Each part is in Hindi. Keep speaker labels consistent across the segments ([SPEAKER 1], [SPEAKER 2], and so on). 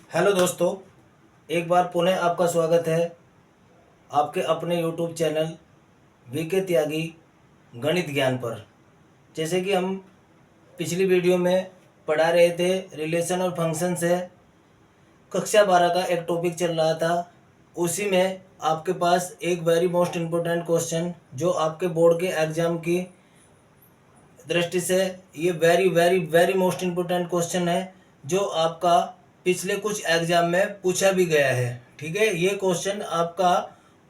[SPEAKER 1] हेलो दोस्तों, एक बार पुनः आपका स्वागत है आपके अपने यूट्यूब चैनल वीके त्यागी गणित ज्ञान पर। जैसे कि हम पिछली वीडियो में पढ़ा रहे थे, रिलेशन और फंक्शन से कक्षा 12 का एक टॉपिक चल रहा था। उसी में आपके पास एक वेरी मोस्ट इम्पोर्टेंट क्वेश्चन जो आपके बोर्ड के एग्ज़ाम की दृष्टि से ये very very very most important question है, जो आपका पिछले कुछ एग्जाम में पूछा भी गया है। ठीक है, ये क्वेश्चन आपका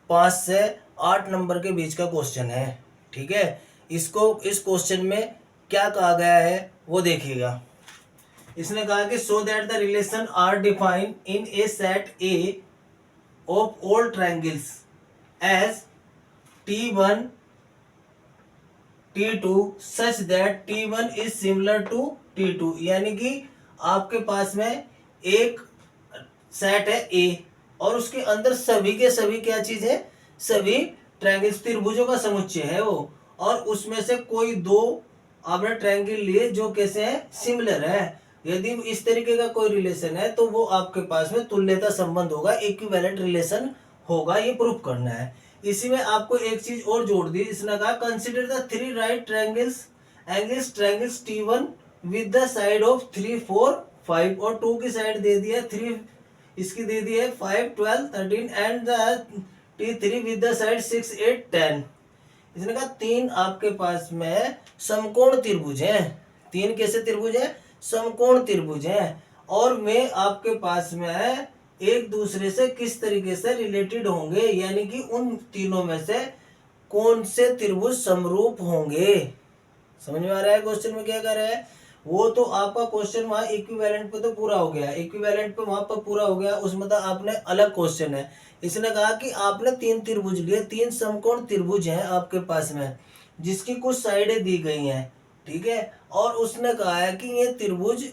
[SPEAKER 1] 5 से 8 नंबर के बीच का क्वेश्चन है। ठीक है, इस क्वेश्चन में क्या कहा गया है वो देखिएगा। इसने कहा कि so that the relation R defined in a set A of all triangles as T1 T2 such that T1 is similar to T2। यानी कि आपके पास में एक सेट है A और उसके अंदर सभी के सभी क्या चीज है, सभी ट्रायंगल्स त्रिभुजों का समुच्चय है वो, और उसमें से कोई दो आपने ट्रायंगल लिए जो कैसे है, सिमिलर है। यदि इस तरीके का कोई रिलेशन है तो वो आपके पास में तुल्यता संबंध होगा, इक्विवेलेंट रिलेशन होगा, ये प्रूफ करना है। इसी में आपको एक चीज और जोड़ दी, इसने कहा consider the three right triangles T1 with the side of 3 4 5 और 2 की साइड दे दिया 3, इसकी दे दी है 5 12 13 and the T3 with the side 6 8 10। इसने कहा तीन आपके पास में समकोण त्रिभुज हैं। तीन कैसे त्रिभुज हैं, समकोण त्रिभुज हैं, और वे आपके पास में एक दूसरे से किस तरीके से रिलेटेड होंगे, यानी कि उन तीनों में से कौन से त्रिभुज समरूप होंगे। समझ में आ रहा है क्वेश्चन में क्या कर रहा है। वो तो आपका क्वेश्चन वहां इक्विवेलेंट पे तो पूरा हो गया, इक्विवेलेंट पे वहां पर पूरा हो गया, उसमें तो आपने अलग क्वेश्चन है। इसने कहा कि आपने तीन त्रिभुज लिए, तीन समकोण त्रिभुज हैं आपके पास में जिसकी कुछ साइडें दी गई हैं। ठीक है, और उसने कहा है कि ये त्रिभुज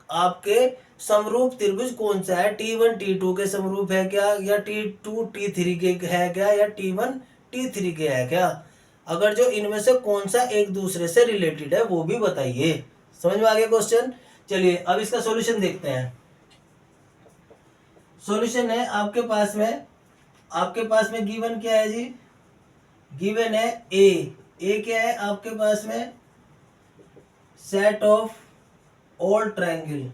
[SPEAKER 1] आपके समरूप त्रिभुज कौन सा है, T1 T2 के समरूप है क्या, या T2 T3 के है क्या, या T1 T3 के है क्या। अगर जो इनमें से कौन सा एक दूसरे से रिलेटेड है वो भी बताइए। समझ में आ गया क्वेश्चन। चलिए अब इसका सॉल्यूशन देखते हैं। सॉल्यूशन है आपके पास में गिवन क्या है जी, गिवन है ए क्या है आपके पास में, सेट ऑफ ऑल ट्रायंगल,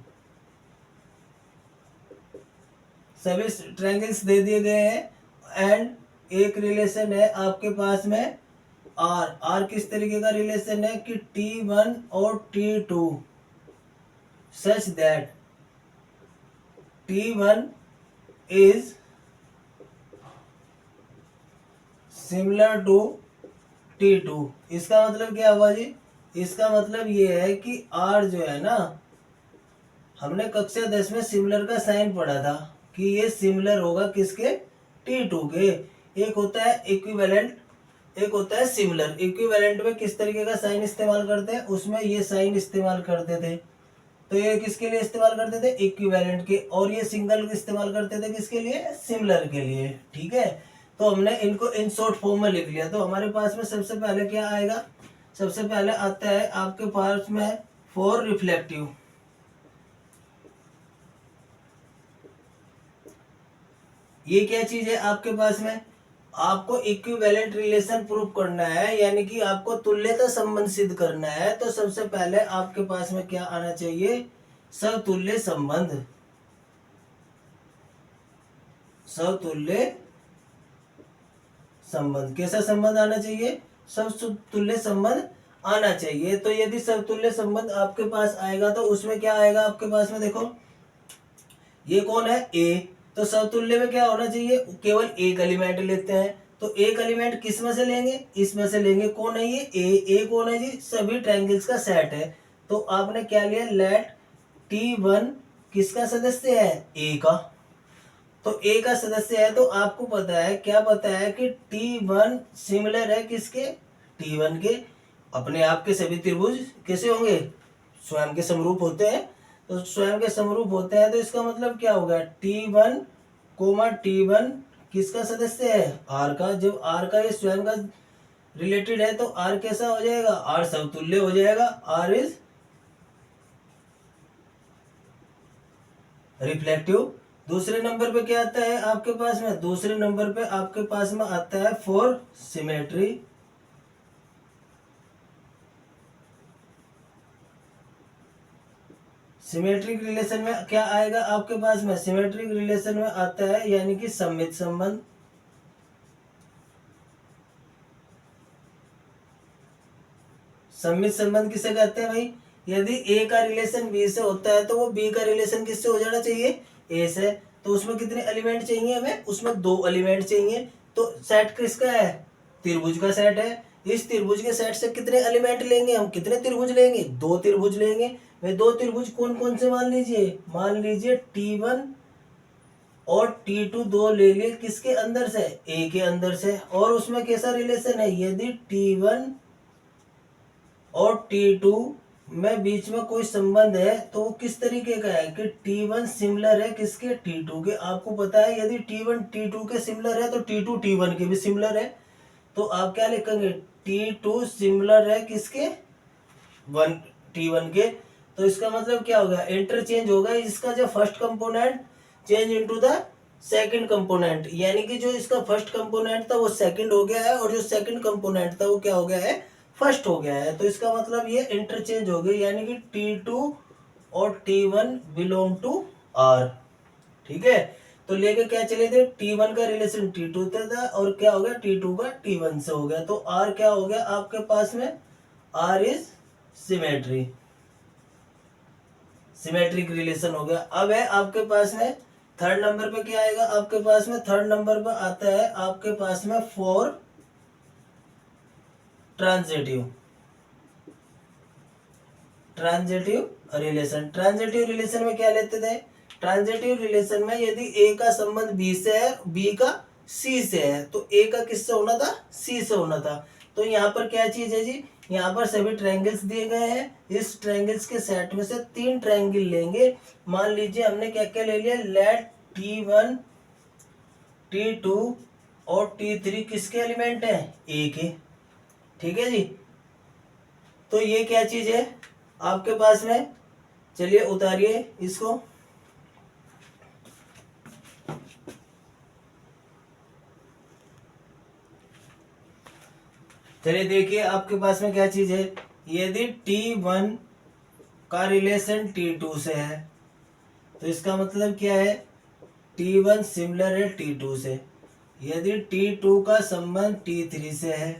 [SPEAKER 1] सभी ट्रायंगल्स दे दिए गए हैं, एंड एक रिलेशन है आपके पास में आर किस तरीके का रिलेशन है कि T1 और T2 such that T1 is similar to T2। इसका मतलब क्या हुआ जी, इसका मतलब ये है कि R जो है ना, हमने कक्षा 10 में सिमिलर का साइन पढ़ा था कि ये सिमिलर होगा किसके, T2 के। एक होता है इक्विवेलेंट, एक होता है सिमिलर। इक्विवेलेंट में किस तरीके का साइन इस्तेमाल करते हैं, उसमें ये साइन इस्तेमाल करते थे, तो ये किसके लिए इस्तेमाल करते थे, इक्विवेलेंट के, और ये सिंगल इस्तेमाल करते थे किसके लिए, सिमिलर के लिए। ठीक है, तो हमने इनको इन शॉर्ट फॉर्म में लिख लिया। तो हमारे पास में सबसे पहले क्या आएगा, सबसे पहले आता है आपके पास में फॉर रिफ्लेक्टिव। ये क्या चीज है आपके पास में, आपको इक्विवेलेंट रिलेशन प्रूफ करना है, यानी कि आपको तुल्यता संबंध सिद्ध करना है। तो सबसे पहले आपके पास में क्या आना चाहिए, समतुल्य संबंध। समतुल्य संबंध कैसा संबंध आना चाहिए, समतुल्य संबंध आना चाहिए। तो यदि समतुल्य संबंध आपके पास आएगा तो उसमें क्या आएगा आपके पास में, देखो ये कौन है ए, तो समतुल्य में क्या होना चाहिए, केवल एक एलिमेंट लेते हैं। तो एक एलिमेंट किस में से लेंगे, इसमें से लेंगे। कौन है ये ए कौन है जी, सभी ट्रायंगल्स का सेट है। तो आपने क्या लिया, लेट T1 किसका सदस्य है, ए का। तो ए का सदस्य है तो आपको पता है, क्या पता है कि T1 सिमिलर है किसके, T1 के। अपने आप के सभी त्रिभुज कैसे होंगे, स्वयं के समरूप होते हैं। तो स्वयं के समरूप होते हैं तो इसका मतलब क्या होगा, T1 T1 किसका सदस्य है, आर का। जब आर का ये स्वयं का रिलेटेड है तो आर कैसा हो जाएगा, आर समतुल्य हो जाएगा। R is reflective. दूसरे नंबर पे क्या आता है आपके पास में, दूसरे नंबर पे आपके पास में आता है फॉर सिमेट्री। सिमेट्रिक रिलेशन में क्या आएगा आपके पास में, सिमेट्रिक रिलेशन में आता है यानी कि सममित संबंध। सममित संबंध किसे कहते हैं भाई, यदि ए का रिलेशन बी से होता है तो वो बी का रिलेशन किससे हो जाना चाहिए, ए से। तो उसमें कितने एलिमेंट चाहिए हमें, उसमें 2 एलिमेंट चाहिए। तो सेट किसका है, त्रिभुज का सेट है। इस त्रिभुज के सेट से कितने एलिमेंट लेंगे हम, कितने त्रिभुज लेंगे, 2 त्रिभुज लेंगे। वे 2 त्रिभुज कौन कौन से मान लीजिए T1 और T2 दो ले लिए, किसके अंदर से, ए के अंदर से। और उसमें कैसा रिलेशन है, यदि T1 और T2 में बीच में कोई संबंध है तो वो किस तरीके का है कि T1 सिमिलर है किसके, T2 के। आपको पता है यदि T1 T2 के सिमिलर है तो T2 T1 के भी सिमिलर है। तो आप क्या लिखेंगे, T2 सिमिलर है किसके, T1 के। तो इसका मतलब क्या होगा, इंटरचेंज होगा इसका जो first component change into the second component, यानी कि जो इसका फर्स्ट कंपोनेंट था वो सेकंड हो गया है और जो सेकंड कंपोनेंट था वो क्या हो गया है, फर्स्ट हो गया है। तो इसका मतलब ये इंटरचेंज हो गई, यानी कि T2 और T1 बिलोंग टू R। ठीक है, तो लेके क्या चले थे, T1 का रिलेशन T2 से था और क्या हो गया, T2 का T1 से हो गया। तो R क्या हो गया आपके पास में, R is symmetry, symmetric relation हो गया। अब है आपके पास में थर्ड नंबर पे क्या आएगा आपके पास में, थर्ड नंबर पे आता है आपके पास में for transitive, transitive relation. Transitive relation में क्या लेते थे, ट्रांजिटिव रिलेशन में यदि ए का संबंध बी से है, बी का सी से है, तो ए का किससे होना था, सी से होना था। तो यहाँ पर क्या चीज है जी, यहाँ पर सभी ट्रायंगल्स दिए गए हैं। इस ट्रायंगल्स के सेट में से 3 ट्रायंगल लेंगे। मान लीजिए हमने क्या क्या ले लिया, लेट T1 T2 और T3 किसके एलिमेंट है, ए के। ठीक है जी, तो ये क्या चीज है आपके पास में, चलिए उतारिए इसको। चलिए देखिए आपके पास में क्या चीज है, यदि T1 का रिलेशन T2 से है तो इसका मतलब क्या है, T1 सिमिलर है T2 से। यदि T2 का संबंध T3 से है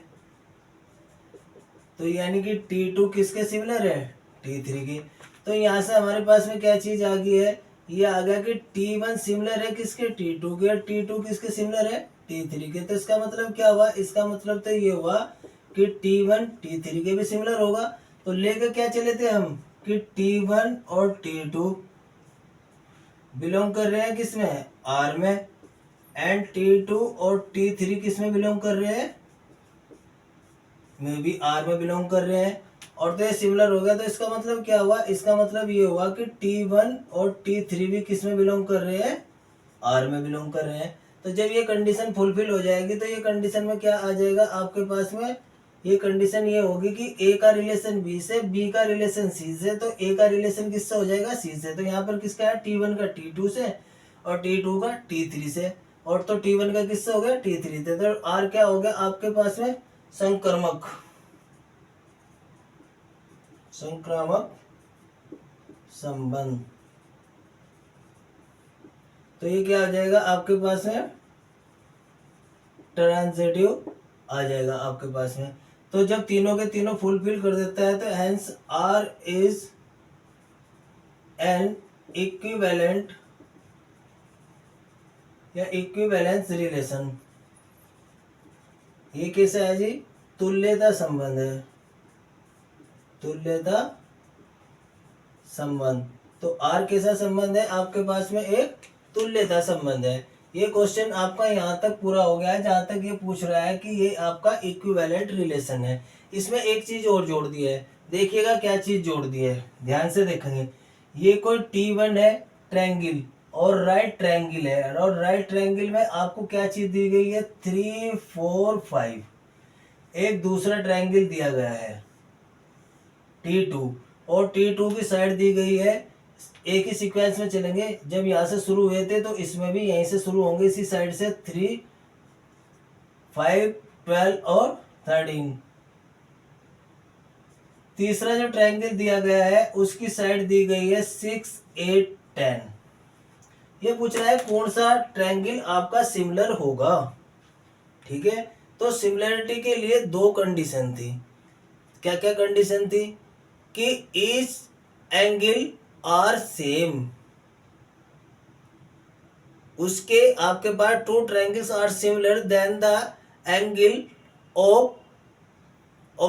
[SPEAKER 1] तो यानी कि T2 किसके सिमिलर है, T3 के। तो यहाँ से हमारे पास में क्या चीज आ गई है, ये आ गया कि T1 सिमिलर है किसके, T2 के। T2 किसके सिमिलर है, T3 के। तो इसका मतलब क्या हुआ, इसका मतलब तो ये हुआ कि T1 T3 के भी सिमिलर होगा। तो लेकर क्या चले थे हम कि T1 और T2 बिलोंग कर रहे हैं किसमें, R में, एंड T2 और T3 किसमें बिलोंग कर रहे हैं, में भी R में बिलोंग कर रहे हैं। और तो ये सिमिलर हो गया। तो इसका मतलब क्या हुआ, इसका मतलब ये हुआ कि T1 और T3 भी किस में बिलोंग कर रहे हैं, R में बिलोंग कर रहे हैं। तो जब ये कंडीशन फुलफिल हो जाएगी तो ये कंडीशन में क्या आ जाएगा आपके पास में, ये कंडीशन ये होगी कि A का रिलेशन B से, B का रिलेशन C से, तो A का रिलेशन किससे हो जाएगा, C से। तो यहाँ पर किसका है, T1 का T2 से और T2 का T3 से, और तो T1 का किससे हो गया, T3 से। तो R क्या हो गया आपके पास में, संक्रामक, संक्रामक संबंध। तो ये क्या आ जाएगा आपके पास में, ट्रांजिटिव आ जाएगा आपके पास में। तो जब तीनों के तीनों फुलफिल कर देता है तो hence R is an equivalent या इक्विवेलेंस रिलेशन। ये कैसा है जी, तुल्यता संबंध है, तुल्यता संबंध। तो R कैसा संबंध है आपके पास में, एक तुल्यता संबंध है। ये क्वेश्चन आपका यहाँ तक पूरा हो गया है जहाँ तक ये पूछ रहा है कि ये आपका इक्विवेलेंट रिलेशन है। इसमें एक चीज और जोड़ दी है, देखिएगा क्या चीज जोड़ दी है, ध्यान से देखेंगे। ये कोई T1 है ट्रायंगल और राइट ट्रायंगल है, और राइट ट्रायंगल में आपको क्या चीज दी गई है, 3 4 5। एक दूसरा ट्रायंगल दिया गया है T2 और T2 की साइड दी गई है एक ही सीक्वेंस में चलेंगे। जब यहाँ से शुरू हुए थे तो इसमें भी यहीं से शुरू होंगे, इसी साइड से 3, 5, 12 और 13। तीसरा जो ट्रायंगल दिया गया है उसकी साइड दी गई है 6, 8, 10। ये पूछ रहा है कौन सा ट्रायंगल आपका सिमिलर होगा। ठीक है, तो सिमिलरिटी के लिए दो कंडीशन थी। क्या क्या कंडीशन थी? कि ईच एंगल आर सेम, उसके आपके पास two triangles are similar then the angle of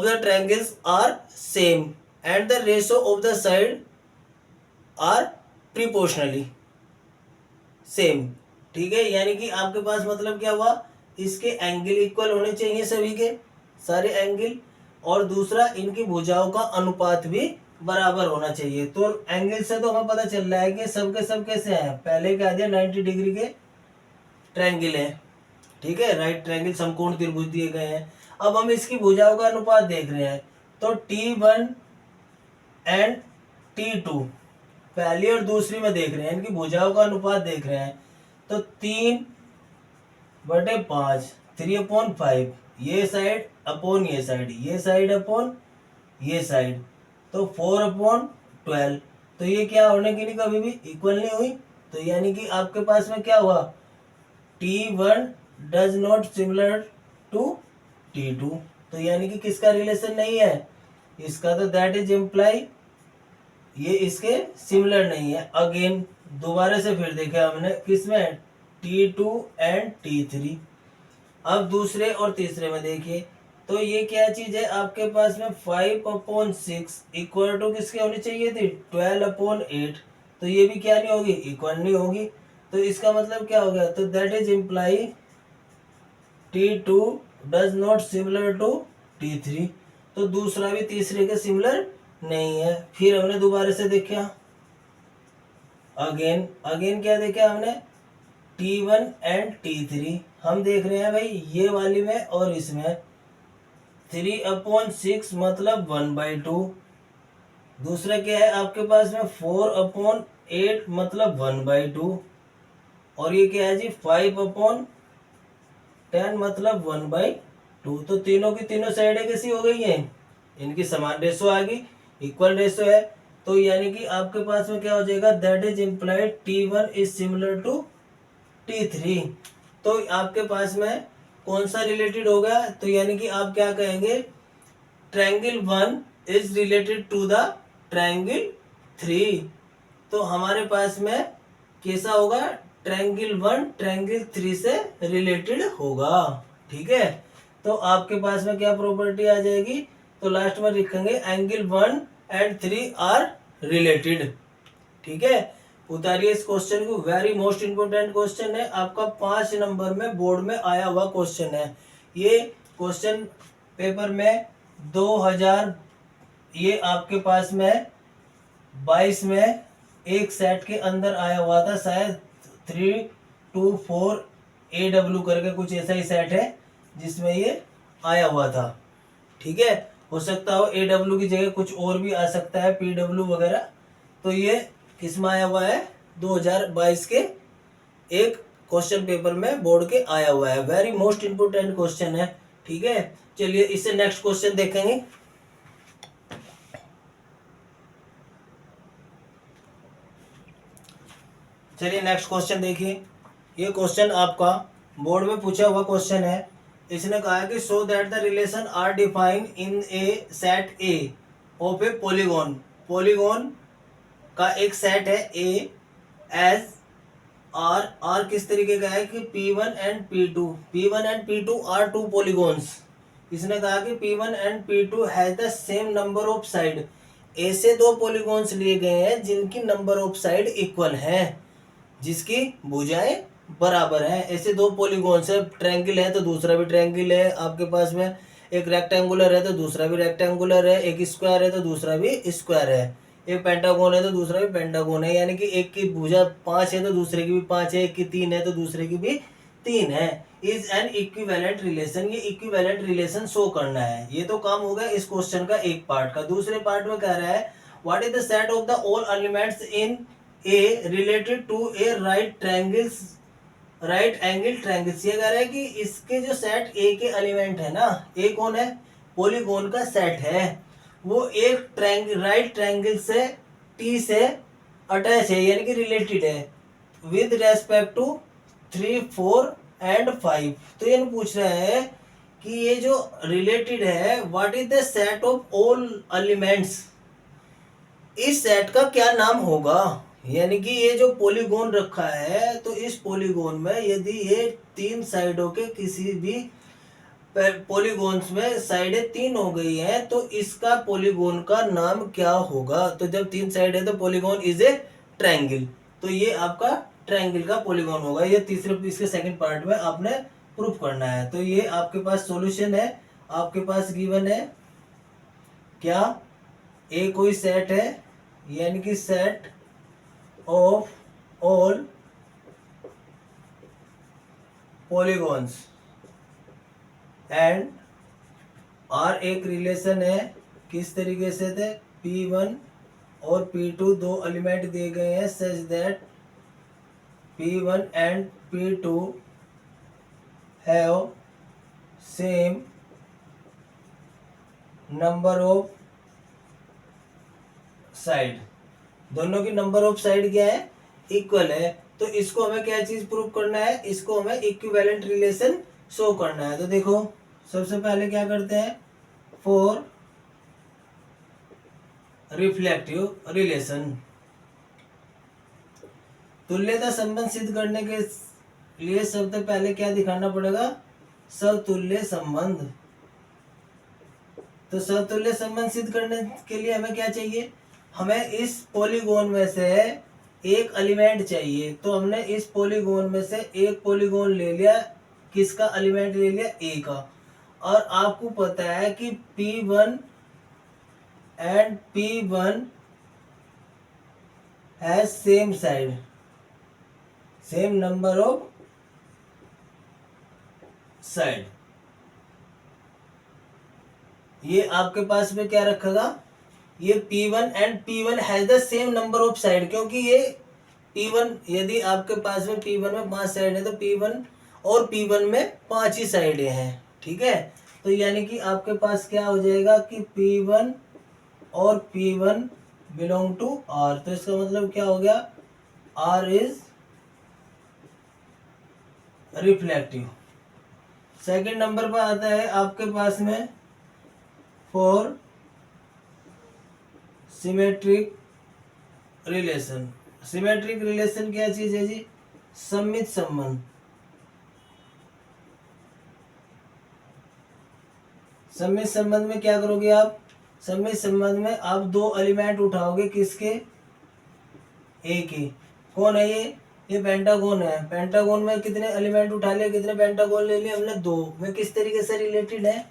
[SPEAKER 1] the triangles are same and the ratio of the side are proportionally same. ठीक है, यानी कि आपके पास मतलब क्या हुआ, इसके एंगल इक्वल होने चाहिए सभी के सारे एंगल, और दूसरा इनकी भुजाओं का अनुपात भी बराबर होना चाहिए। तो एंगल से तो हमें पता चल रहा है कि सब के सब कैसे हैं। पहले क्या दिया, 90 डिग्री के ट्रायंगल है। ठीक है, राइट ट्रायंगल समकोण त्रिभुज दिए गए हैं। अब हम इसकी भुजाओं का अनुपात देख रहे हैं, तो T1 एंड T2 पहली और दूसरी में देख रहे हैं, इनकी भुजाओं का अनुपात देख रहे हैं। तो 3/5, 3/5, ये साइड अपॉन ये साइड, ये साइड अपॉन ये साइड, तो 4/12। तो ये क्या होने की नहीं, कभी भी इक्वल नहीं हुई। तो यानी कि आपके पास में क्या हुआ, T1 does not similar to T2। तो यानी कि किसका रिलेशन नहीं है, इसका। तो दैट इज इम्प्लाई ये इसके सिमिलर नहीं है। अगेन दोबारा से फिर देखा हमने किसमें, T2 एंड T3। अब दूसरे और तीसरे में देखिए, तो ये क्या चीज है आपके पास में, 5/6 इक्वल टू किसके होनी चाहिए थी, 12/8। तो ये भी क्या नहीं होगी, इक्वल नहीं होगी। तो इसका मतलब क्या हो गया, तो that is imply T2 does not similar to T3। तो दूसरा भी तीसरे के सिमिलर नहीं है। फिर हमने दोबारा से देखा, अगेन क्या देखा हमने, T1 एंड T3। हम देख रहे हैं भाई ये वाली में और इसमें 3/6 मतलब 1/2। दूसरा क्या है आपके पास में 4/8 मतलब 1/2। और ये क्या है जी 5/10 मतलब 1/2। तो तीनों की तीनों साइडें कैसी हो गई हैं, इनकी समान रेशो आ गई, इक्वल रेशो है। तो यानी कि आपके पास में क्या हो जाएगा, that is implied T1 is similar to T3। तो आपके पास में कौन सा रिलेटेड होगा, तो यानी कि आप क्या कहेंगे, triangle 1 is related to the triangle 3। तो हमारे पास में कैसा होगा, ट्रायंगल 1 ट्रायंगल 3 से रिलेटेड होगा। ठीक है, तो आपके पास में क्या प्रॉपर्टी आ जाएगी, तो लास्ट में लिखेंगे एंगल 1 एंड 3 आर रिलेटेड। ठीक है, उतारिए इस क्वेश्चन को, वेरी मोस्ट इंपोर्टेंट क्वेश्चन है, आपका 5 नंबर में बोर्ड में आया हुआ क्वेश्चन है। ये क्वेश्चन पेपर में 2000 ये आपके पास में 22 में एक सेट के अंदर आया हुआ था, शायद 324 AW करके कुछ ऐसा ही सेट है जिसमें ये आया हुआ था। ठीक है, हो सकता हो AW की जगह कुछ और भी आ सकता है, PW वगैरह। तो ये किसमें आया हुआ है, 2022 के एक क्वेश्चन पेपर में बोर्ड के आया हुआ है, वेरी मोस्ट इंपोर्टेंट क्वेश्चन है। ठीक है, चलिए इससे नेक्स्ट क्वेश्चन देखेंगे। चलिए नेक्स्ट क्वेश्चन देखिए, ये क्वेश्चन आपका बोर्ड में पूछा हुआ क्वेश्चन है। इसने कहा कि so that the relation R defined in a set A of a polygon. Polygon का एक सेट है ए एज आर किस तरीके का है कि P1 and P2 are to polygons. इसने कहा कि P1 and P2 has the same number of side. ऐसे दो पॉलीगॉन्स लिए गए हैं जिनकी नंबर ऑफ साइड इक्वल है, जिसकी भुजाएं बराबर हैं। ऐसे दो पॉलीगॉन्स है, ट्रायंगल है तो दूसरा भी ट्रायंगल है आपके पास में, एक रेक्टेंगुलर है तो दूसरा भी रेक्टेंगुलर है, एक स्क्वायर है तो दूसरा भी स्क्वायर है, एक पेंटागोन है तो दूसरा भी पेंटागोन है। यानी कि एक की भुजा 5 है तो दूसरे की भी 5 है, एक की 3 है तो दूसरे की भी 3 है। इज एन इक्विवेलेंट रिलेशन, ये इक्विवेलेंट रिलेशन शो करना है। ये तो काम होगा इस क्वेश्चन का एक पार्ट का। दूसरे पार्ट में कह रहा है what is the set of the all elements in A related to A right angle triangles. ये कह रहा है कि इसके जो सेट ए के एलिमेंट है ना, ए कौन है, पॉलीगॉन का सेट है, वो एक राइट ट्रायंगल से टी से अटैच है यानी कि रिलेटेड है विद रेस्पेक्ट टू 3, 4 एंड 5। तो ये पूछ रहा है कि ये जो रिलेटेड है what is the set of all elements, इस सेट का क्या नाम होगा। यानी कि ये जो पॉलीगॉन रखा है तो इस पॉलीगॉन में यदि ये 3 साइडों के किसी भी पॉलीगॉन्स में साइडें 3 हो गई हैं तो इसका पॉलीगॉन का नाम क्या होगा। तो जब 3 साइड है तो पॉलीगॉन इज ए ट्रायंगल, तो ये आपका ट्रायंगल का पॉलीगॉन होगा। ये तीसरे इसके सेकंड पार्ट में आपने प्रूफ करना है। तो ये आपके पास सॉल्यूशन है, आपके पास गिवन है क्या, ए कोई सेट है यानी कि set of all polygons and R एक रिलेशन है, किस तरीके से थे, P1 और P2 दो एलिमेंट दिए गए हैं such that P1 and P2 have same number of side, दोनों की नंबर ऑफ साइड क्या है, इक्वल है। तो इसको हमें क्या चीज प्रूव करना है, इसको हमें इक्विवेलेंट रिलेशन शो करना है। तो देखो सबसे पहले क्या करते हैं, फॉर रिफ्लेक्टिव रिलेशन, तुल्यता संबंध सिद्ध करने के लिए सबसे पहले क्या दिखाना पड़ेगा, समतुल्य संबंध। तो समतुल्य संबंध सिद्ध करने के लिए हमें क्या चाहिए, हमें इस पॉलीगॉन में से एक एलिमेंट चाहिए। तो हमने इस पॉलीगॉन में से एक पॉलीगॉन ले लिया, किसका एलिमेंट ले लिया, ए का। और आपको पता है कि P1 and P1 has same side, same number of side. ये आपके पास में क्या रखेगा, ये P1 and P1 has the same number of side, क्योंकि ये P1 यदि आपके पास में P1 में 5 साइड है तो P1 और P1 में 5 ही साइडें हैं, ठीक है। तो यानी कि आपके पास क्या हो जाएगा कि P1 और P1 बिलोंग टू R। तो इसका मतलब क्या हो गया, R is reflective. Second number पर आता है आपके पास में for symmetric relation. Symmetric relation क्या चीज है जी, सममित संबंध। सममित संबंध में क्या करोगे आप, सममित संबंध में आप दो एलिमेंट उठाओगे, किसके, ए के। कौन है ये पेंटागोन है। पेंटागोन में कितने एलिमेंट उठा लिए, कितने पेंटागोन ले लिए हमने, 2। में किस तरीके से रिलेटेड है,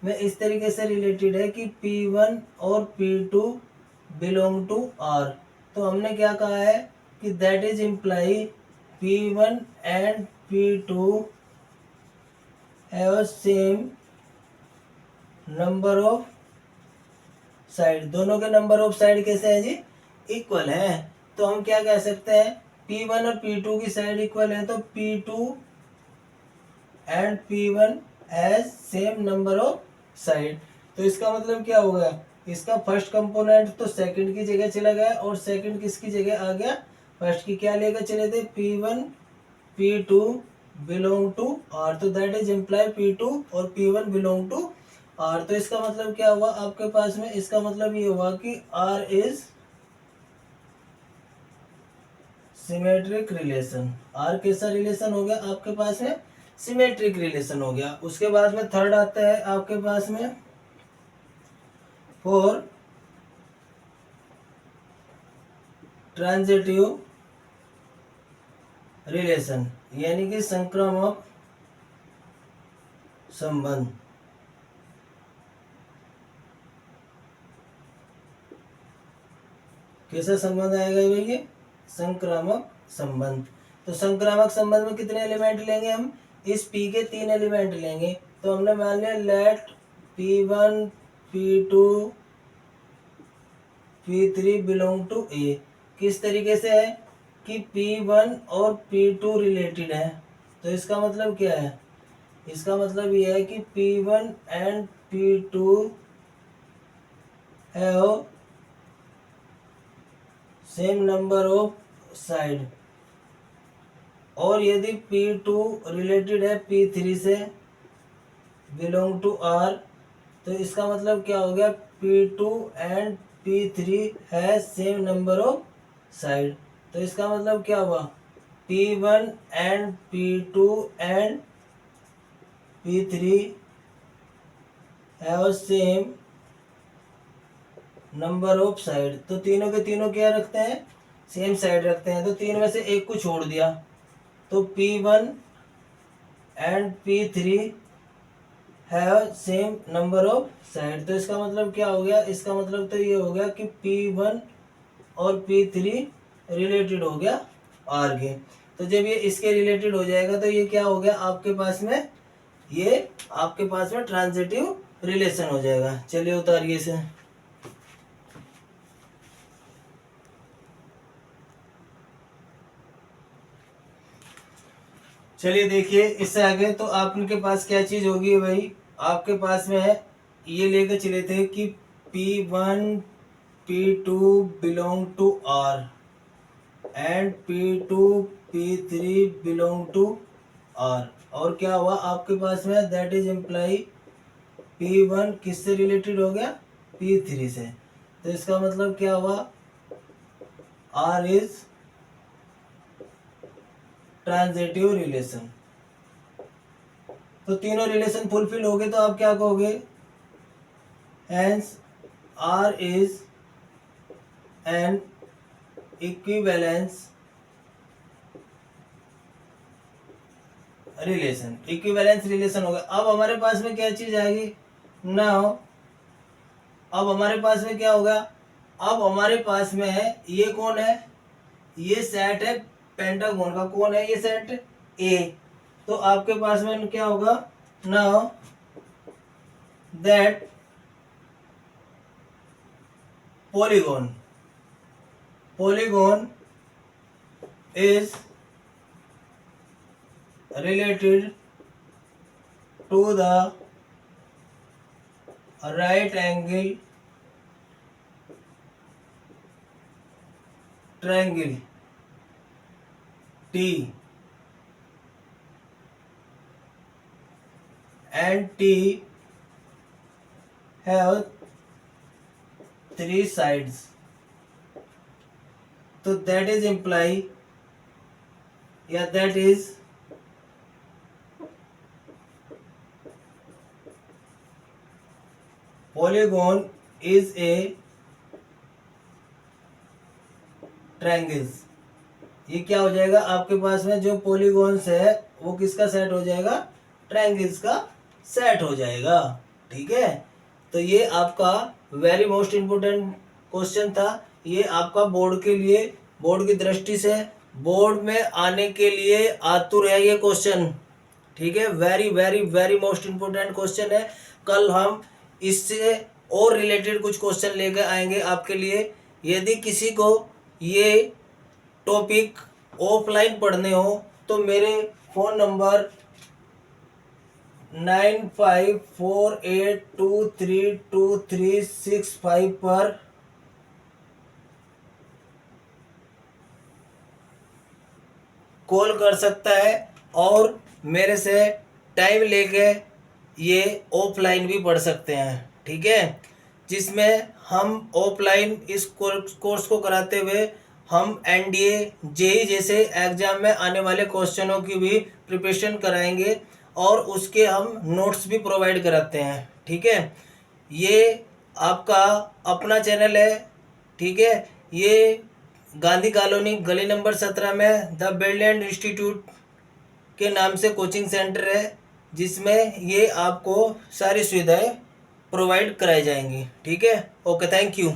[SPEAKER 1] में इस तरीके से रिलेटेड है कि P1 और P2 बिलोंग टू R। तो हमने क्या कहा है कि that is imply P1 and P2 have same number of side, दोनों के नंबर ऑफ साइड कैसे है जी, इक्वल है। तो हम क्या कह सकते हैं, P1 और P2 की साइड इक्वल है तो P2 and P1 has same number of side. तो इसका मतलब क्या होगा, इसका फर्स्ट कंपोनेंट तो सेकंड की जगह चला गया और सेकंड किसकी जगह आ गया, फर्स्ट की। क्या लेकर चले थे, P1 P2 belong to R। तो दैट इज इम्प्लाई P2 और P1 बिलोंग टू R। तो इसका मतलब क्या हुआ आपके पास में, इसका मतलब ये हुआ कि R is symmetric relation. R कैसा रिलेशन हो गया आपके पास में, सिमेट्रिक रिलेशन हो गया। उसके बाद में थर्ड आता है आपके पास में फॉर ट्रांजिटिव रिलेशन, यानी कि संक्रामक संबंध। कैसा संबंध आएगा भैया, संक्रामक संबंध। तो संक्रामक संबंध में कितने एलिमेंट लेंगे हम, इस P के 3 एलिमेंट लेंगे। तो हमने मान लिया late P1 P2 P3 belong to ए। किस तरीके से है कि P1 और P2 रिलेटेड है, तो इसका मतलब क्या है, इसका मतलब यह है कि P1 and P2 have same number of side. और यदि P2 रिलेटेड है P3 से बिलोंग टू R, तो इसका मतलब क्या हो गया, P2 एंड P3 है सेम नंबर ऑफ साइड। तो इसका मतलब क्या हुआ, P1 and P2 and P3 have same number of side. तो तीनों के तीनों क्या रखते हैं, सेम साइड रखते हैं। तो तीन में से एक को छोड़ दिया, तो P1 and P3 have same number of side. तो इसका मतलब क्या हो गया, इसका मतलब तो ये हो गया कि P1 और P3 रिलेटेड हो गया R के। तो जब ये इसके रिलेटेड हो जाएगा तो ये क्या हो गया आपके पास में, ये आपके पास में ट्रांजिटिव रिलेशन हो जाएगा। चलिए उतारिए इसे। चलिए देखिए इससे आगे तो आपके पास क्या चीज होगी भाई, आपके पास में है, ये लेकर चले थे कि P1 P2 belong to R and P2 P3 belong to R। और क्या हुआ आपके पास में, दैट इज इम्प्लाई P1 किससे रिलेटेड हो गया, P3 से। तो इसका मतलब क्या हुआ, R इज ट्रांजिटिव रिलेशन। तो तीनों रिलेशन फुलफिल हो गए, तो आप क्या कहोगे, hence R is an equivalence relation. Equivalence relation हो गया। अब हमारे पास में क्या चीज आएगी, नाउ अब हमारे पास में क्या होगा, अब हमारे पास में है, ये कौन है, ये सेट है पेंटागन का, कौन है ये सेट, ए। तो आपके पास में क्या होगा, now that polygon is related to the right angle triangle T, and T have three sides. तो that is imply, yeah, that is polygon is a triangles। ये क्या हो जाएगा आपके पास में, जो पॉलीगॉन्स है वो किसका सेट हो जाएगा, ट्रायंगल्स का सेट हो जाएगा। ठीक है, तो ये आपका वेरी मोस्ट इम्पोर्टेंट क्वेश्चन था। ये आपका बोर्ड के लिए, बोर्ड की दृष्टि से बोर्ड में आने के लिए आतुर है ये क्वेश्चन। ठीक है, very very very most important question है। कल हम इससे और रिलेटेड कुछ क्वेश्चन लेकर आएंगे आपके लिए। यदि किसी को ये टॉपिक ऑफलाइन पढ़ने हो तो मेरे फ़ोन नंबर 9548232365 पर कॉल कर सकता है और मेरे से टाइम लेके ये ऑफलाइन भी पढ़ सकते हैं। ठीक है, जिसमें हम ऑफलाइन इस कोर्स को कराते हुए हम एनडीए जेई जैसे एग्जाम में आने वाले क्वेश्चनों की भी प्रिपरेशन कराएंगे और उसके हम नोट्स भी प्रोवाइड कराते हैं। ठीक है, ये आपका अपना चैनल है। ठीक है, ये गांधी कॉलोनी गली नंबर 17 में द ब्रिलियंट इंस्टीट्यूट के नाम से कोचिंग सेंटर है, जिसमें ये आपको सारी सुविधाएं प्रोवाइड कराई जाएंगी। ठीक है, ओके, थैंक यू।